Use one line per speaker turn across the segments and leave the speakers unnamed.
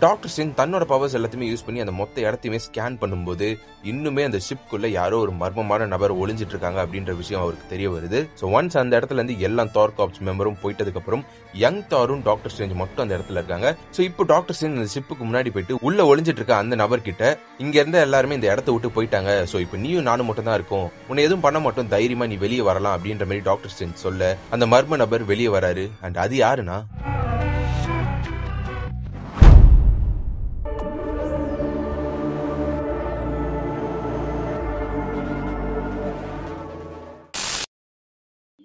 Doctor strange தன்னோட powers எல்லாத்தையுமே use பண்ணி அந்த மொத்த இடத்தையுமே ஸ்கேன் பண்ணும்போது இன்னுமே அந்த ஷிப்குள்ள யாரோ ஒரு மர்மமான நபர் ஒளிஞ்சிட்டு இருக்காங்க அப்படின்ற விஷயம் அவருக்கு தெரிய வருது. ஸோ ஒன்ஸ் அந்த இடத்துல இருந்து எல்லா தார் கார்ப்ஸ் மெம்பரும் போயிட்டதுக்கு அப்புறம் யங் தாரும் டாக்டர் ஸ்ட்ரேஞ்ச் மட்டும் அந்த இடத்துல இருக்காங்க. ஸோ இப்போ டாக்டர் ஸ்ட்ரேஞ்ச் அந்த ஷிப்புக்கு முன்னாடி போயிட்டு உள்ள ஒளிஞ்சிட்டு இருக்க அந்த நபர் கிட்ட இங்க இருந்த எல்லாருமே இந்த இடத்த விட்டு போயிட்டாங்க, ஸோ இப்போ நீயும் நானும் மட்டும் தான் இருக்கும், உன்னை எதுவும் பண்ண மட்டும் தைரியமா நீ வெளியே வரலாம் அப்படின்ற மாதிரி டாக்டர் ஸ்ட்ரேஞ்ச் சொல்ல அந்த மர்ம நபர் வெளியே வராரு. அண்ட் அது யாருன்னா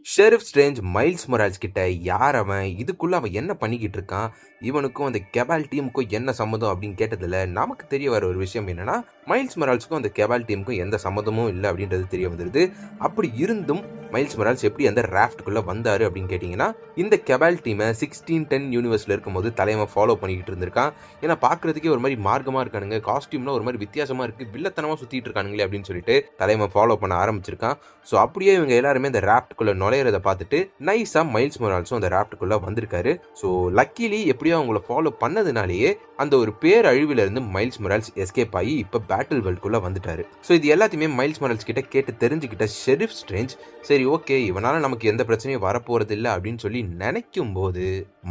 ஷெரிஃப் ஸ்ட்ரேஞ்ச் மைல்ஸ் மொரால்ஸ் கிட்ட யார் அவன், இதுக்குள்ள அவன் என்ன பண்ணிக்கிட்டு இருக்கான், இவனுக்கும் அந்த கெபால் டீமுக்கும் என்ன சம்மதம் அப்படின்னு கேட்டதுல நமக்கு தெரிய வர ஒரு விஷயம் என்னன்னா மைல்ஸ் மொரால்ஸுக்கும் அந்த கெபால் டீமுக்கும் எந்த சம்மதமும் இல்லை அப்படின்றது தெரிய வந்துருது. அப்படி இருந்தும் மைல்ஸ் மொரால்ஸ் எப்படி அந்த ராஃப்ட்குள்ள வந்தாரு அப்படின்னு கேட்டீங்கன்னா இந்த கெபால் டீமை 1610 யூனிவர்ஸ்ல இருக்கும்போது தலைமை ஃபாலோ பண்ணிக்கிட்டு இருந்திருக்கான். ஏன்னா பாக்குறதுக்கே ஒரு மாதிரி மார்க்கமா இருக்கானுங்க, காஸ்டியூம்லாம் ஒரு மாதிரி வித்தியாசமா இருக்கு, வில்லத்தனமா சுத்திட்டு இருக்கானுங்களே அப்படின்னு சொல்லிட்டு தலைமை ஃபாலோ பண்ண ஆரம்பிச்சிருக்கான். ஸோ அப்படியே இவங்க எல்லாருமே இந்த ராஃப்ட்குள்ள நுழையிறத பார்த்துட்டு நைஸா மைல்ஸ் மொரால்ஸும் அந்த ராஃப்ட்குள்ள வந்திருக்காரு. ஸோ லக்கிலி எப்படியோ அவங்கள ஃபாலோ பண்ணதுனாலேயே அந்த ஒரு பேரழிவுல இருந்து மைல்ஸ் மொரால்ஸ் எஸ்கேப் ஆகி இப்ப பேட்டில் வேர்ல்டுக்குள்ள வந்துட்டாரு. ஸோ இது எல்லாத்தையுமே மைல்ஸ் மொரால்ஸ் கிட்ட கேட்டு தெரிஞ்சுக்கிட்ட ஷெரிஃப் ஸ்ட்ரேஞ்ச் சரி ஓகே இவனால நமக்கு எந்த பிரச்சனையும் வரப்போறது இல்லை அப்படின்னு சொல்லி நினைக்கும் போது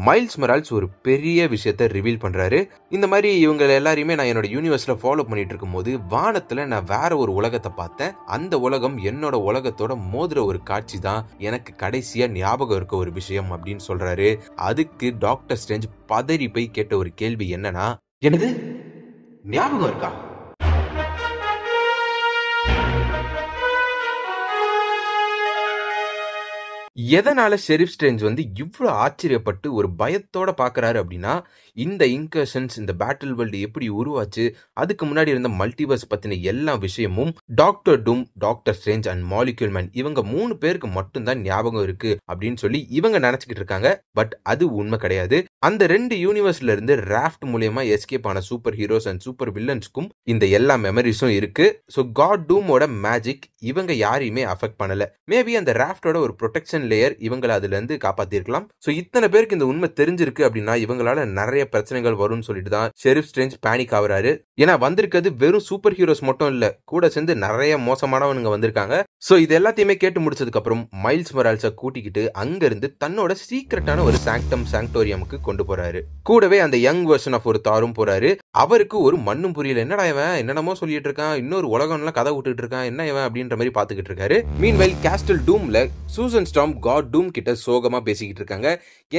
மைல்ஸ் மொரால்ஸ் ஒரு பெரிய விஷயத்த ரிவீல் பண்றாரு. இந்த மாதிரி இவங்க எல்லாரையுமே நான் என்னோட யூனிவர்ஸ்ல ஃபாலோ பண்ணிட்டு இருக்கும் போது வானத்துல நான் வேற ஒரு உலகத்தை பார்த்தேன், அந்த உலகம் என்னோட உலகத்தோட மோதுற ஒரு காட்சி தான் எனக்கு கடைசியா ஞாபகம் இருக்க ஒரு விஷயம் அப்படின்னு சொல்றாரு. அதுக்கு டாக்டர் ஸ்ட்ரேஞ்ச் பதறி போய் கேட்ட ஒரு கேள்வி என்னன்னா என்னது ஞாபகம் இருக்கா? எதனால ஷெரிஃப் ஸ்ட்ரேஞ்ச் வந்து இவ்வளவு ஆச்சரியப்பட்டு ஒரு பயத்தோட பாக்குறாரு அப்படின்னா இந்த இன்கர்ஷன்ஸ் இந்த பேட்டில் வேர்ல்டு எப்படி உருவாச்சு, அதுக்கு முன்னாடி இருந்த மல்டிவர்ஸ் பத்தின எல்லா விஷயமும் doctor Doom, doctor Strange and molecule man இவங்க 3 பேருக்கு மட்டும்தான் ஞாபகம் இருக்கு அப்படின்னு சொல்லி இவங்க நினைச்சுக்கிட்டு இருக்காங்க. பட் அது உண்மை கிடையாது. அந்த 2 யூனிவர்ஸ்ல இருந்து ராஃப்ட் மூலியமா எஸ்கேப் ஆன சூப்பர் ஹீரோஸ் அண்ட் சூப்பர் வில்லன்ஸ்க்கும் இந்த எல்லா மெமரிஸும் இருக்கு. ஸோ காட் டூமோட மேஜிக் இவங்க யாரையுமே அஃபெக்ட் பண்ணல. மேபி அந்த ராஃப்டோட ஒரு ப்ரொடெக்ஷன் லேயர் இவங்களை அதுல இருந்து காப்பாத்திருக்கலாம். சோ இத்தனை பேருக்கு இந்த உண்மை தெரிஞ்சிருக்கு அப்படின்னா இவங்களால நிறைய பிரச்சனைகள் வரும்னு சொல்லிட்டு தான் ஷெரிஃப் ஸ்ட்ரேஞ்ச் பேனிக் ஆகுறாரு. ஏன்னா வந்திருக்கிறது வெறும் சூப்பர் ஹீரோஸ் மட்டும் இல்ல, கூட சேர்ந்து நிறைய மோசமானவனுங்க வந்திருக்காங்க. சோ இது எல்லாத்தையுமே கேட்டு முடிச்சதுக்கு அப்புறம் மைல்ஸ் மொரால்ஸை கூட்டிக்கிட்டு அங்க இருந்து தன்னோட சீக்ரெட்டான ஒரு சாங்டோரியமுக்கு கொண்டு போறாரு. கூடவே அந்த யங் வெர்ஷன் ஆஃப் ஒரு தாரும் போறாரு. அவருக்கு ஒரு மண்ணும் புரியல, என்னடா இவன் என்னென்னமோ சொல்லிட்டு இருக்கான், இன்னொரு உலகம்லாம் கதை விட்டுட்டு இருக்கான், என்ன இவன் அப்படின்ற மாதிரி பாத்துக்கிட்டு இருக்காரு. மீன்வைல் கேஸ்டல் டூம்ல சூசன் ஸ்டார்ம் காட் டூம் கிட்ட சோகமா பேசிக்கிட்டு இருக்காங்க.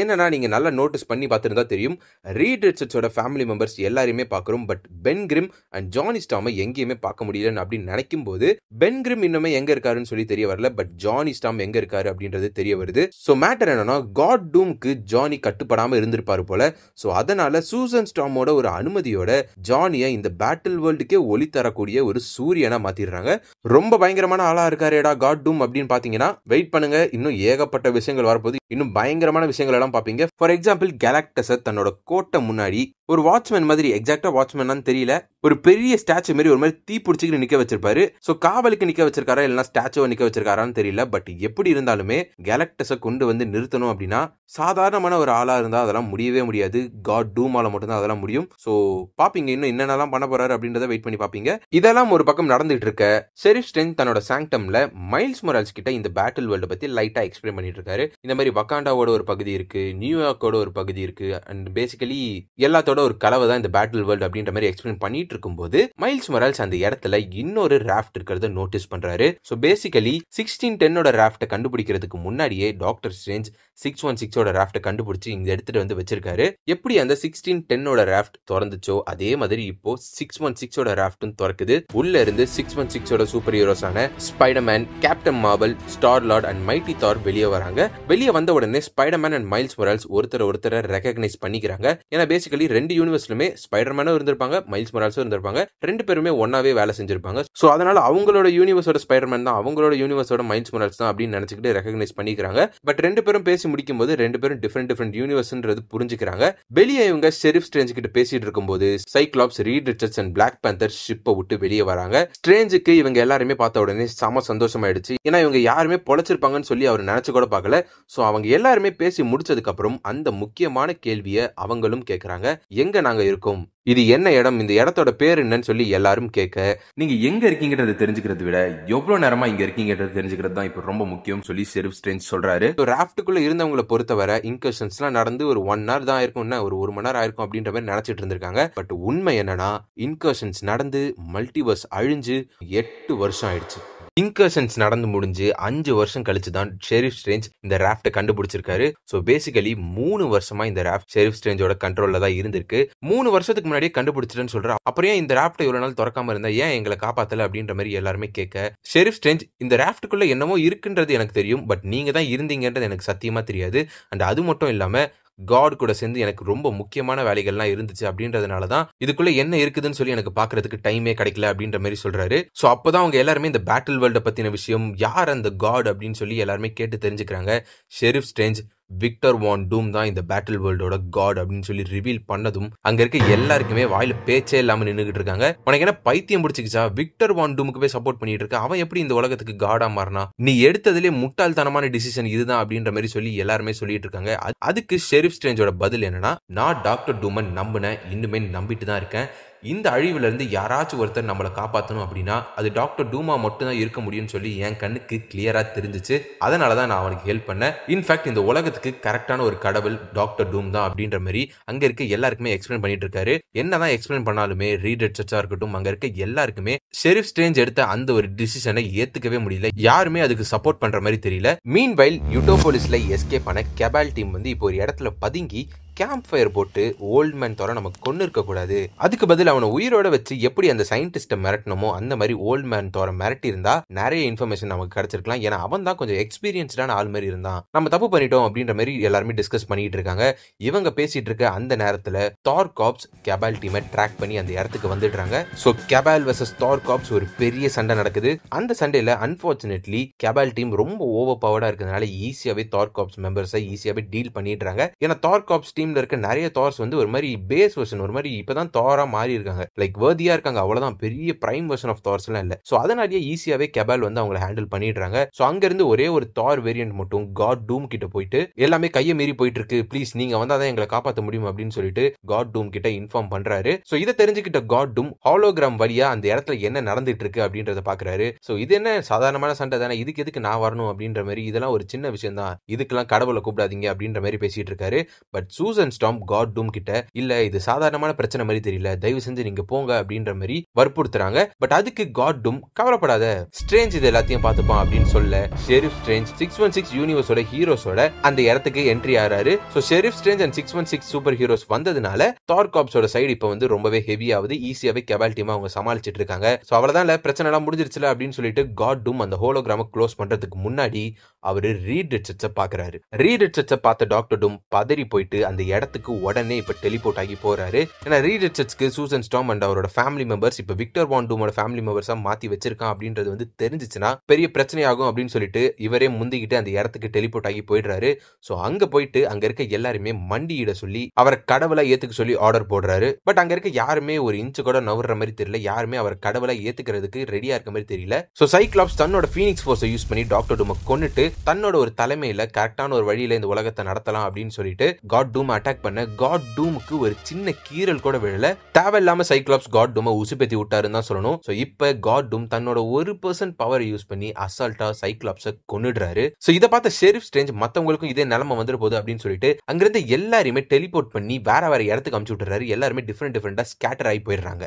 என்னன்னா நீங்க நல்லா நோட்டீஸ் பண்ணி பார்த்திருந்தா தெரியும், ரீட் ரிச்சர்ட்ஸோட ஃபேமிலி மெம்பர்ஸ் எல்லாரையுமே பார்க்குறோம், but Ben Grimm and Johnny ஸ்டாமை எங்கேயுமே பார்க்க முடியலன்னு அப்படின்னு நினைக்கும் போது பென் கிரிம் இன்னுமே எங்க இருக்காருன்னு சொல்லி தெரிய வரல, பட் ஜானி ஸ்டாம் எங்க இருக்காரு அப்படின்றது தெரிய வருது. ஸோ மேட்டர் என்னன்னா காட் டூம்க்கு ஜானி கட்டுப்படாம இருந்திருப்பாரு போல. ஸோ அதனால சூசன் ஸ்டாமோட ஒரு அனுமதியோட ஜானியை இந்த பேட்டில் வேர்ல்டுக்கே ஒளி தரக்கூடிய ஒரு சூரியனா மாத்திடுறாங்க. ரொம்ப பயங்கரமான ஆளா இருக்காரேடா காட் டூம் அப்படின்னு பாத்தீங்கன்னா வெயிட் பண்ணுங்க, இன்னும் ஏகப்பட்ட விஷயங்கள் வரப்போது, இன்னும் பயங்கரமான விஷயங்கள் எல்லாம் பாப்பீங்க. ஃபார் எக்ஸாம்பிள் கேலக்டஸை தன்னோட கோட்டை முன்னாடி ஒரு வாட்ச்மேன் மாதிரி, எக்ஸாக்டா வாட்ச்மேன் தெரியல, ஒரு பெரிய ஸ்டாச்சு மாதிரி ஒரு மாதிரி தீ பிடிச்சிக்கிட்டு நிக்க வச்சிருப்பாரு. சோ காவலுக்கு நிக்க வச்சிருக்காரா இல்லைன்னா ஸ்டாச்சுவை நிக்க வச்சிருக்காரான்னு தெரியல. பட் எப்படி இருந்தாலுமே கேலக்டஸை கொண்டு வந்து நிறுத்தணும் அப்படின்னா சாதாரணமான ஒரு ஆளா இருந்தா அதெல்லாம் முடியவே முடியாது, காட் டூமால மட்டும்தான் அதெல்லாம் முடியும். சோ பாப்பீங்க இன்னும் என்னென்னலாம் பண்ண போறாரு அப்படின்றத வெயிட் பண்ணி பாப்பீங்க. இதெல்லாம் ஒரு பக்கம் நடந்துட்டு இருக்க ஷெரிஃப் ஸ்ட்ரேஞ்ச் தன்னோட சாங்டம்ல மைல்ஸ் மொரால்ஸ் கிட்ட இந்த பேட்டில் வேர்ல்டு பத்தி லைட்டா எக்ஸ்பிளைன் பண்ணிட்டு இருக்காரு. இந்த மாதிரி வக்காண்டாவோட ஒரு பகுதி இருக்கு, நியூயார்க்கோட ஒரு பகுதி இருக்கு, அண்ட் பேசிக்கலி எல்லாத்தோட ஒரு கலவை தான் இந்த பேட்டில் வேர்ல்டு அப்படின்ற மாதிரி எக்ஸ்பிளைன் பண்ணிட்டு இருக்கும்போது மைல்ஸ் மொரால்ஸ் அந்த இடத்துல இன்னொரு ராஃப்ட் இருக்கிறத நோட்டீஸ் பண்றாரு. சோ பேசிக்கலி 1610ஓட ராஃப்ட்டை கண்டுபிடிக்கிறதுக்கு முன்னாடியே டாக்டர் ஸ்ட்ரேஞ்ச் 616ஓட ராஃப்ட்டை கண்டுபிடிச்சு இங்க எடுத்துட்டு வந்து வச்சிருக்காரு. எப்படி அந்த 1610ஓட ராஃப்ட் திறந்துச்சோ அதே மாதிரி இப்போ 616ஓட ராஃப்ட்டும் திறக்குது. உள்ள இருந்து 616ஓட சூப்பர் ஹீரோஸான Spiderman, Captain Marvel, Star Lord and mighty Thor வெளியே வராங்க. வெளியே வந்த உடனே ஸ்பைடர்மேன் அண்ட் மைல்ஸ் மொரால்ஸ் ஒருத்தரை ரெகக்னைஸ் பண்ணிக்கிறாங்க. ஏன்னா பேசிக்கலி 2 யூனிவர்ஸ்லுமே ஸ்பைடர்மேனும் இருந்திருப்பாங்க, மைல்ஸ் மொரால்ஸும் இருந்திருப்பாங்க, 2 பேருமே ஒன்னாவே வேலை செஞ்சிருப்பாங்க. சோ அதனால அவங்களோட யூனிவர்ஸோட ஸ்பைடர்மேன் தான், அவங்களோட யூனிவர்ஸோட மைல்ஸ் மொரால்ஸ் தான் அப்படின்னு நினைச்சுக்கிட்டு ரெகக்னைஸ் பண்ணிக்கிறாங்க. பட் 2 பேரும் பேசி முடிக்கும் போது 2 பேரும் டிஃபரெண்ட் யூனிவர்ஸ்ன்றது புரிஞ்சுக்கிறாங்க. வெளியே இவங்க ஷெரிஃப் ஸ்ட்ரேஞ்ச் கிட்ட பேசிட்டு இருக்கும்போது Cyclops, Reed Richards and Black Panther ஷிப்பை விட்டு வெளியே வராங்க. ஸ்ட்ரேஞ்சுக்கு இவங்க எல்லாருமே பார்த்த உடனே செம சந்தோஷமாயிடுச்சு. ஏன்னா இவங்க யாருமே பொழைச்சிருப்பாங்கன்னு சொல்லி அவர் நினைச்சு கூட பார்க்கல. சோ அவங்க எல்லாருமே பேசி முடிச்சதுக்கு அப்புறம் அந்த முக்கியமான கேள்வியை அவங்களும் கேட்கறாங்க, எங்க நாங்க இருக்கோம், இது என்ன இடம், இந்த இடத்தோட பேர் என்னன்னு சொல்லி எல்லாரும் கேட்க, நீங்க எங்க இருக்கீங்கன்றதை தெரிஞ்சுக்கிறத விட எவ்வளவு நேரமா இங்க இருக்கீங்கன்றதை தெரிஞ்சுக்கிறது தான் இப்ப ரொம்ப முக்கியம் சொல்லி ஷெரீஃப் ஸ்ட்ரேஞ்ச் சொல்றாரு. ராஃப்டுக்குள்ள இருந்தவங்களை பொறுத்தவரை இன்கர்ஷன்ஸ்லாம் நடந்து ஒரு 1 hour தான் இருக்கும்னா, ஒரு 1 மணி நேரம் ஆயிருக்கும் அப்படின்ற மாதிரி நினைச்சிட்டு இருந்திருக்காங்க. பட் உண்மை என்னன்னா, இன்கர்ஷன்ஸ் நடந்து மல்டிவர்ஸ் அழிஞ்சு 8 வருஷம் ஆயிடுச்சு. இன்கர்ஷன்ஸ் நடந்து முடிஞ்சு 5 வருஷம் கழிச்சு தான் ஷெரீஃப் ஸ்ட்ரேஞ்ச் இந்த ராஃப்டை கண்டுபிடிச்சிருக்காரு. ஸோ பேசிக்கலி 3 வருஷமா இந்த ராஃப்ட் ஷெரீஃப் ஸ்ட்ரேஞ்சோட கண்ட்ரோல்ல தான் இருந்திருக்கு. 3 வருஷத்துக்கு முன்னாடியே கண்டுபிடிச்சிட்டேன்னு சொல்றேன். அப்புறம் ஏன் இந்த ராஃப்டை இவ்வளவு நாள் திறக்காம இருந்தா, ஏன் எங்களை காப்பாத்தல அப்படின்ற மாதிரி எல்லாருமே கேட்க, ஷெரீஃப் ஸ்ட்ரேஞ்ச் இந்த ராஃப்டுக்குள்ள என்னமோ இருக்குன்றது எனக்கு தெரியும், பட் நீங்க தான் இருந்தீங்கன்றது எனக்கு சத்தியமா தெரியாது. அண்ட் அது மட்டும் இல்லாம காட் கூட சேர்ந்து எனக்கு ரொம்ப முக்கியமான வேலைகள்லாம் இருந்துச்சு அப்படின்றதுனால தான் இதுக்குள்ள என்ன இருக்குதுன்னு சொல்லி எனக்கு பாக்குறதுக்கு டைமே கிடைக்கல அப்படின்ற மாதிரி சொல்றாரு. சோ அப்பதான் அவங்க எல்லாருமே இந்த பேட்டில் வேர்ல்ட பத்தின விஷயம், யார் அந்த காட் அப்படின்னு சொல்லி எல்லாருமே கேட்டு தெரிஞ்சுக்கிறாங்க. ஷெரீஃப் ஸ்ட்ரேஞ்ச் விக்டர் வான் டூம் தான் இந்த பேட்டில் வேர்ல்டோட காட் அப்படின்னு சொல்லி ரிவீல் பண்ணதும் அங்க இருக்க எல்லாருக்குமே வாயில பேச்சே இல்லாம நின்னுகிட்டு இருக்காங்க. உனக்கு என்ன பைத்தியம் பிடிச்சிக்கிச்சா, விக்டர் வான் டூமுக்கு போய் சப்போர்ட் பண்ணிட்டு இருக்க, அவன் எப்படி இந்த உலகத்துக்கு காடா மாறினா, நீ எடுத்ததுலேயே முட்டாள்தனமான டிசிஷன் இதுதான் அப்படின்ற மாதிரி சொல்லி எல்லாருமே சொல்லிட்டு இருக்காங்க. அதுக்கு ஷெரீஃப் ஸ்ட்ரேஞ்சோட பதில் என்னன்னா, நான் டாக்டர் டூமை நம்பினேன், இன்னுமே நம்பிட்டு தான் இருக்கேன். இந்த அழிவுல இருந்து யாராச்சும் ஒருத்தர் நம்மளை காப்பாற்றணும் அப்படின்னா அது டாக்டர் டூமா மட்டும் தான் இருக்க முடியும்னு சொல்லி என் கண்ணுக்கு கிளியரா தெரிஞ்சிச்சு. அதனாலதான் நான் அவனுக்கு ஹெல்ப் பண்ணேன். இன்ஃபேக்ட் இந்த உலகத்துக்கு கரெக்டான ஒரு கடவுள் டாக்டர் டூம் தான் அப்படின்ற மாதிரி அங்க இருக்க எல்லாருக்குமே எக்ஸ்பிளைன் பண்ணிட்டு இருக்காரு. என்னதான் எக்ஸ்பிளைன் பண்ணாலுமே ரீட் ரிச்சர்ட்ஸா இருக்கட்டும், அங்க இருக்க எல்லாருக்குமே ஷெரீஃப் ஸ்ட்ரேஞ்ச் எடுத்த அந்த ஒரு டிசிஷனை ஏத்துக்கவே முடியல. யாருமே அதுக்கு சப்போர்ட் பண்ற மாதிரி தெரியல. மீன்வைல் யூட்டோபோலிஸ்ல எஸ்கேப் ஆன கெபால் டீம் வந்து இப்போ ஒரு இடத்துல பதுங்கி கேம்ப் ஃபயர் போட்டு ஓல்ட் மேன் தோற நமக்கு கொண்டு இருக்க கூடாது, அதுக்கு பதில் அவனை உயிரோட வச்சு எப்படி அந்த சயின்டிஸ்ட மிரட்டணுமோ அந்த மாதிரி ஓல்ட் மேன் தோற மிரட்டி இருந்தா நிறைய இன்ஃபர்மேஷன் நமக்கு கிடைச்சிருக்கலாம். ஏன்னா அவன் தான் கொஞ்சம் எக்ஸ்பீரியன்ஸ்டான ஆள் மாதிரி இருந்தான். நம்ம தப்பு பண்ணிட்டோம் அப்படின்ற மாதிரி எல்லாருமே டிஸ்கஸ் பண்ணிட்டு இருக்காங்க. இவங்க பேசிட்டு இருக்க அந்த நேரத்துல தார் காப்ஸ் கெபால் டீமை ட்ராக் பண்ணி அந்த இடத்துக்கு வந்துடுறாங்க. சோ கெபால் வெர்சஸ் தார் காப்ஸ் ஒரு பெரிய சண்டை நடக்குது. அந்த சண்டையில அன்பார்ச்சுனேட்லி கெபால் டீம் ரொம்ப ஓவர் பவர்டா இருக்கிறதுனால ஈஸியாவே தார் காப்ஸ் மெம்பர்ஸை ஈஸியாவே டீல் பண்ணிடுறாங்க. ஏன்னா தார் காப்ஸ் டீம் இருக்க நிறைய தார்ஸ் வந்து ஒரு மாதிரி பேஸ் வெர்ஷன், ஒரு மாதிரி இப்பதான் தாரா மாறி இருக்காங்க, லைக் வேர்தியா இருக்காங்க, அவ்வளவுதான், பெரிய பிரைம் வெர்ஷன் ஆஃப் தார்ஸ் எல்லாம் இல்ல. சோ அதனாலேயே ஈஸியாவே கெபால் வந்து அவங்களை ஹேண்டில் பண்ணிடுறாங்க. சோ அங்க இருந்து ஒரே ஒரு தார் வேரியன்ட் மட்டும் காட் டூம் கிட்ட போயிட்டு எல்லாமே கையை மீறி போயிட்டு இருக்கு, ப்ளீஸ் நீங்க வந்தாதான் எங்களை காப்பாற்ற முடியும் அப்படின்னு சொல்லிட்டு காட் டூம் கிட்ட இன்ஃபார்ம் பண்றாரு. சோ இதை தெரிஞ்சுக்கிட்ட காட் டூம் ஹாலோகிராம் வழியா அந்த இடத்துல என்ன நடந்துட்டு இருக்கு அப்படின்றத பாக்குறாரு. சோ இது என்ன சாதாரணமான சண்டை தானே, இதுக்கு எதுக்கு நான் வரணும் அப்படின்ற மாதிரி, இதெல்லாம் ஒரு சின்ன விஷயம் தான், இதுக்கெல்லாம் கடவுளை கூப்பிடாதீங்க அப்படின்ற மாதிரி பேசிட்டு இருக்காரு. But Susan Storm God Doom கிட்ட இல்ல இது சாதாரணமான பிரச்சனை மாதிரி தெரியல, தயவு செஞ்சு நீங்க போங்க அப்படின்ற மாதிரி வற்புறுத்துறாங்க. பட் அதுக்கு காட் டூம் கவலைப்படாத, ஸ்ட்ரேஞ்ச் இது எல்லாத்தையும் பார்த்துப்பான் அப்படின்னு சொல்ல ஷெரீஃப் ஸ்ட்ரேஞ்ச் 616 யூனிவர்ஸோட ஹீரோஸோட அந்த இடத்துக்கு என்ட்ரி ஆறாரு. So Sheriff Strange and 616 super heroes வந்ததுனால தார் காப்ஸோட சைடு இப்ப வந்து ரொம்பவே ஹெவி ஆகுது. ஈஸியாவே கெபால் டீம் அவங்க சமாளிச்சிட்டு இருக்காங்க. சோ அவ்வளவுதான் பிரச்சனை எல்லாம் முடிஞ்சிருச்சுல அப்படின்னு சொல்லிட்டு காட் டூம் அந்த ஹோலோகிராம க்ளோஸ் பண்றதுக்கு முன்னாடி அவரு ரீட் ரிச்சர்ட்ஸை பாக்குறாரு. ரீட் ரிச்சர்ட்ஸை பார்த்த டாக்டர் டூம் பதறி போயிட்டு அந்த இடத்துக்கு உடனே இப்ப டெலிபோர்ட் ஆகி போறாரு. ஏன்னா ரீட் ரிச்சர்ட்ஸ்க்கு சூசன் ஸ்டார்ம் அண்ட் அவரோட ஃபேமிலி மெம்பர்ஸ் இப்ப விக்டர் வான் டூமோட ஃபேமிலி மெம்பர்ஸா மாத்தி வச்சிருக்கான் அப்படின்றது வந்து தெரிஞ்சிச்சுன்னா பெரிய பிரச்சனை ஆகும் அப்படின்னு சொல்லிட்டு இவரே முந்திக்கிட்டு அந்த இடத்துக்கு டெலிபோர்ட் ஆகி போயிடுறாரு. சோ அங்க போயிட்டு அங்க இருக்க எல்லாருமே மண்டியிட சொல்லி அவரை கடவுளா ஏத்துக்க சொல்லி ஆர்டர் போடுறாரு. பட் அங்க இருக்க யாருமே ஒரு இன்ச்சு கூட நவர்ற மாதிரி தெரியல, யாருமே அவர் கடவுளா ஏத்துக்கிறதுக்கு ரெடியா இருக்க மாதிரி தெரியல. சோ சைக்ளாப்ஸ் தன்னோட ஃபீனிக்ஸ் ஃபோர்ஸை யூஸ் பண்ணி டாக்டர் டூமை கொன்னுட்டு தன்னோட ஒரு தலைமையில கரெக்டான ஒரு வழியில இந்த உலகத்தை நடத்தலாம் அப்படின்னு சொல்லிட்டு காட் டூம் அட்டாக் பண்ண காட் டூமுக்கு ஒரு சின்ன கீறல் கூட விழல. தேவையில்லாம சைக்ளாப்ஸ் காட் டூமை உசுப்பேத்தி விட்டாருன்னு தான் சொல்லணும். சோ இப்ப காட் டூம் தன்னோட 1% பவர் யூஸ் பண்ணி அசால்ட்டா சைக்ளாப்ஸை கொன்னுடுறாரு. சோ இதை பார்த்த ஷெரீஃப் ஸ்ட்ரேஞ்ச் மத்தவங்களுக்கும் இதே நிலைமை வந்துட போகுது அப்படின்னு சொல்லிட்டு அங்கிருந்து எல்லாருமே டெலிபோர்ட் பண்ணி வேற வேற இடத்துக்கு அனுப்பிச்சு விட்டுறாரு. எல்லாருமே டிஃபரெண்டா ஸ்கேட்டர் ஆகி போயிடுறாங்க.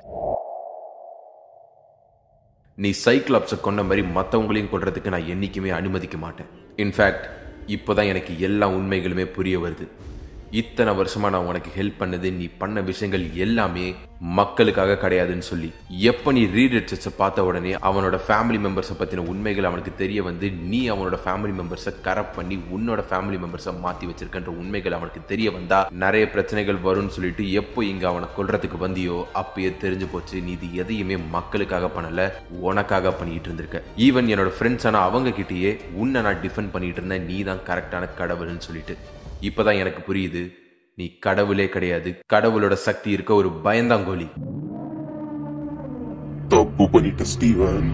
நீ சைக்ளாப்ஸை கொண்ட மாதிரி மற்றவங்களையும் கொள்றதுக்கு நான் என்னைக்குமே அனுமதிக்க மாட்டேன். இன்ஃபேக்ட் இப்போதான் எனக்கு எல்லா உண்மைகளுமே புரிய வருது. இத்தனை வருஷமா நான் உனக்கு ஹெல்ப் பண்ணது, நீ பண்ண விஷயங்கள் எல்லாமே மக்களுக்காக கிடையாதுன்னு சொல்லி எப்ப நீ ரீட் ரிச்சர்ட்ஸை பார்த்த உடனே அவனோட ஃபேமிலி மெம்பர்ஸை பத்தின உண்மைகள் அவனுக்கு தெரிய வந்து நீ அவனோட ஃபேமிலி மெம்பர்ஸை கரப்ட் பண்ணி உன்னோட ஃபேமிலி மெம்பர்ஸை மாத்தி வச்சிருக்கன்ற உண்மைகள் அவனுக்கு தெரிய வந்தா நிறைய பிரச்சனைகள் வரும்னு சொல்லிட்டு எப்போ இங்க அவனை கொல்றதுக்கு வந்தியோ அப்பயே தெரிஞ்சு போச்சு நீ இது எதையுமே மக்களுக்காக பண்ணல, உனக்காக பண்ணிட்டு இருந்திருக்க. ஈவன் என்னோட ஃப்ரெண்ட்ஸ் ஆனா அவங்க கிட்டேயே உன்னை நான் டிஃபெண்ட் பண்ணிட்டு இருந்தேன், நீ தான் கரெக்டான கடவுள்னு சொல்லிட்டு. இப்பதான் எனக்கு புரியுது நீ கடவுளே கிடையாது, கடவுளோட சக்தி இருக்க ஒரு பயந்தாங்கோலி.
தப்பு பண்ணிட்ட ஸ்டீவன்.